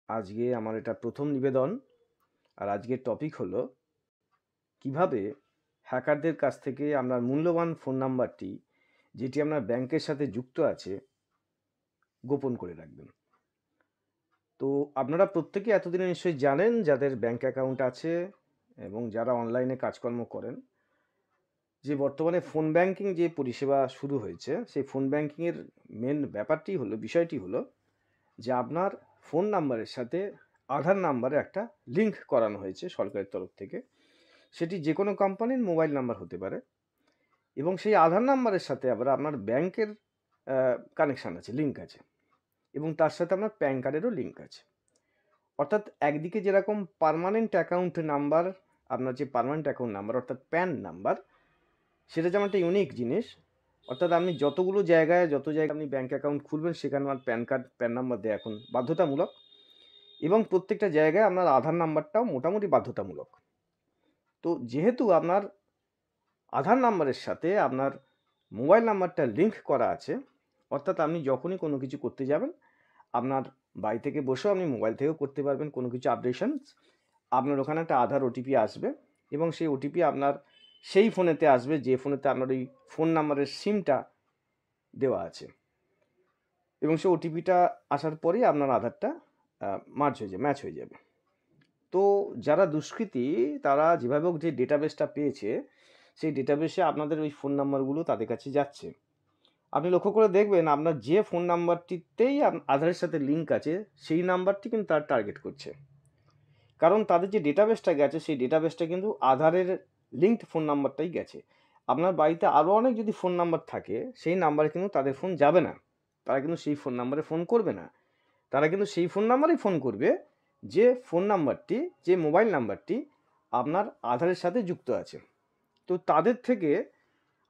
আজকে আমার এটা প্রথম নিবেদন। আর আজকের টপিক হলো কিভাবে হ্যাকারদের কাছ থেকে আপনার মূল্যবান ফোন নাম্বারটি, যেটি আপনার ব্যাংকের সাথে যুক্ত আছে, গোপন করে রাখবেন। তো আপনারা প্রত্যেকে এতদিনে নিশ্চয়ই জানেন, যাদের ব্যাংক অ্যাকাউন্ট আছে এবং যারা অনলাইনে কাজকর্ম করেন, যে বর্তমানে ফোন ব্যাংকিং যে পরিষেবা শুরু হয়েছে, সেই ফোন ব্যাংকিংয়ের মেন বিষয়টি হলো যে আপনার ফোন নাম্বারের সাথে আধার নাম্বারে একটা লিঙ্ক করানো হয়েছে সরকারের তরফ থেকে। সেটি যে কোনো কোম্পানির মোবাইল নাম্বার হতে পারে এবং সেই আধার নাম্বারের সাথে আবার আপনার ব্যাংকের কানেকশান আছে, লিঙ্ক আছে, এবং তার সাথে আপনার প্যান কার্ডেরও লিঙ্ক আছে। অর্থাৎ একদিকে যেরকম পার্মানেন্ট অ্যাকাউন্ট নাম্বার, আপনার যে পার্মানেন্ট অ্যাকাউন্ট নাম্বার অর্থাৎ প্যান নাম্বার, সেটা যেমন একটা ইউনিক জিনিস। অর্থাৎ আপনি যত জায়গায় আপনি ব্যাংক অ্যাকাউন্ট খুলবেন, সেখানে আমার প্যান নাম্বার দেওয়া এখন বাধ্যতামূলক, এবং প্রত্যেকটা জায়গায় আপনার আধার নাম্বারটাও মোটামুটি বাধ্যতামূলক। তো যেহেতু আপনার আধার নাম্বারের সাথে আপনার মোবাইল নাম্বারটা লিঙ্ক করা আছে, অর্থাৎ আপনি যখনই কোনো কিছু করতে যাবেন, আপনার বাড়ি থেকে বসেও আপনি মোবাইল থেকেও করতে পারবেন কোনো কিছু আপডেশনস। আপনার ওখানে একটা আধার ওটিপি আসবে এবং সেই ওটিপি আপনার সেই ফোনেতে আসবে যে ফোনেতে আপনার ওই ফোন নাম্বারের সিমটা দেওয়া আছে, এবং সেই ওটিপিটা আসার পরেই আপনার আধারটা ম্যাচ হয়ে যাবে। তো যারা দুষ্কৃতী, তারা যেভাবে হোক যে ডেটাবেসটা পেয়েছে, সেই ডেটাবেসে আপনাদের ওই ফোন নাম্বারগুলো তাদের কাছে যাচ্ছে। আপনি লক্ষ্য করে দেখবেন, আপনার যে ফোন নাম্বারটিতেই আধারের সাথে লিঙ্ক আছে, সেই নাম্বারটি কিন্তু তার টার্গেট করছে। কারণ তাদের যে ডেটাবেসটা গেছে, সেই ডেটাবেসটা কিন্তু আধারের লিঙ্কড ফোন নাম্বারটাই গেছে। আপনার বাড়িতে আরও অনেক যদি ফোন নাম্বার থাকে, সেই নাম্বারে কিন্তু তাদের ফোন যাবে না, তারা কিন্তু সেই ফোন নাম্বারে ফোন করবে না। তারা কিন্তু সেই ফোন নাম্বারেই ফোন করবে যে ফোন নাম্বারটি, যে মোবাইল নাম্বারটি আপনার আধারের সাথে যুক্ত আছে। তো তাদের থেকে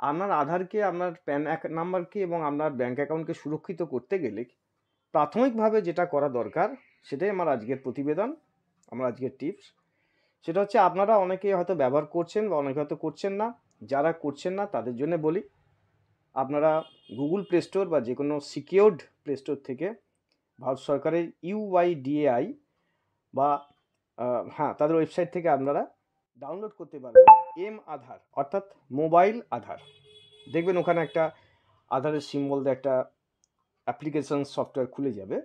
আপনার আধারকে, আপনার প্যান নাম্বারকে এবং আপনার ব্যাঙ্ক অ্যাকাউন্টকে সুরক্ষিত করতে গেলে প্রাথমিকভাবে যেটা করা দরকার, সেটাই আমার আজকের প্রতিবেদন, আমার আজকের টিপস। সেটা হচ্ছে, আপনারা অনেকে হয়তো ব্যবহার করছেন বা অনেকে হয়তো করছেন না। যারা করছেন না তাদের জন্য বলি, আপনারা গুগল প্লে স্টোর বা যে কোনো সিকিউরড প্লে স্টোর থেকে ভারত সরকারের UIDAI বা তাদের ওয়েবসাইট থেকে আপনারা ডাউনলোড করতে পারবেন আধার, অর্থাৎ মোবাইল আধার। দেখবেন ওখানে একটা আধারের সিম্বল দিয়ে একটা অ্যাপ্লিকেশন সফটওয়্যার খুলে যাবে।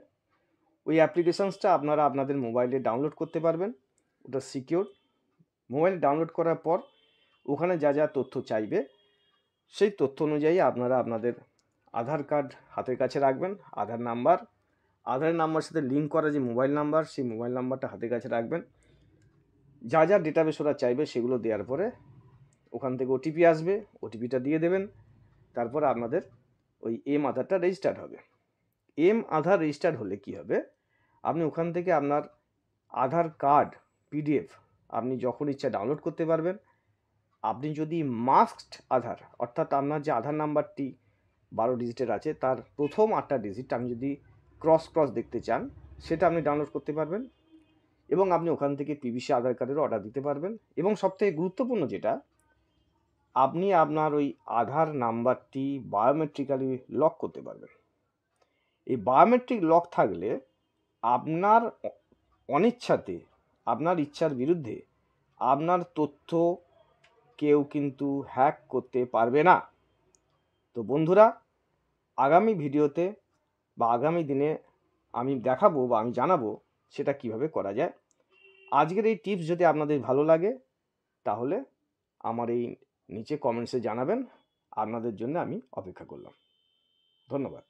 ওই অ্যাপ্লিকেশনসটা আপনারা আপনাদের মোবাইলে ডাউনলোড করতে পারবেন। ওটা সিকিউর। মোবাইলে ডাউনলোড করার পর ওখানে যা যা তথ্য চাইবে, সেই তথ্য অনুযায়ী আপনারা আপনাদের আধার কার্ড হাতের কাছে রাখবেন, আধারের নাম্বারের সাথে লিঙ্ক করা যে মোবাইল নাম্বার, সেই মোবাইল নাম্বারটা হাতের কাছে রাখবেন। যা যা ডেটাবেস ওরা চাইবে সেগুলো দেওয়ার পরে ওখান থেকে ওটিপি আসবে, ওটিপিটা দিয়ে দেবেন। তারপর আপনাদের ওই আধারটা রেজিস্টার্ড হবে। আধার রেজিস্টার্ড হলে কি হবে, আপনি ওখান থেকে আপনার আধার কার্ড PDF আপনি যখন ইচ্ছা ডাউনলোড করতে পারবেন। আপনি যদি মাস্কড আধার, অর্থাৎ আপনার যে আধার নাম্বারটি 12 ডিজিটের আছে, তার প্রথম 8টা ডিজিট আপনি যদি ক্রস দেখতে চান, সেটা আপনি ডাউনলোড করতে পারবেন এবং আপনি ওখান থেকে PVC আধার কার্ডেরও অর্ডার দিতে পারবেন। এবং সবথেকে গুরুত্বপূর্ণ যেটা, আপনি আপনার ওই আধার নাম্বারটি বায়োমেট্রিক্যালি লক করতে পারবেন। এই বায়োমেট্রিক লক থাকলে আপনার অনিচ্ছাতে, আপনার ইচ্ছার বিরুদ্ধে আপনার তথ্য কেউ কিন্তু হ্যাক করতে পারবে না। তো বন্ধুরা, আগামী ভিডিওতে বা আগামী দিনে আমি দেখাবো বা আমি জানাবো সেটা কিভাবে করা যায়। আজকের এই টিপস যদি আপনাদের ভালো লাগে, তাহলে আমার এই নিচে কমেন্টসে জানাবেন। আপনাদের জন্য আমি অপেক্ষা করলাম। ধন্যবাদ।